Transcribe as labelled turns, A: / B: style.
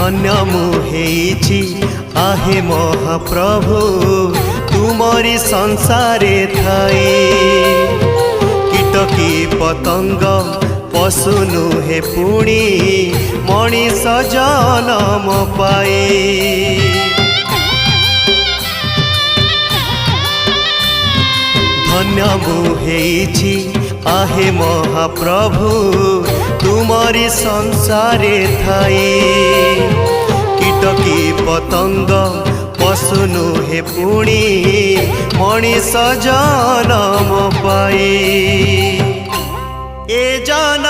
A: धन्य मुहेछि आहे महाप्रभु तुमरी संसारे थाई। कीटकी पतंग पशु नुहे पुणी मनीष जनम पाए। धन्य मुहेछि आहे महाप्रभु तुमरी संसारे थाई। कीटकी पतंग पशु नुहे पुणी मनीष जनम पाए। ए जन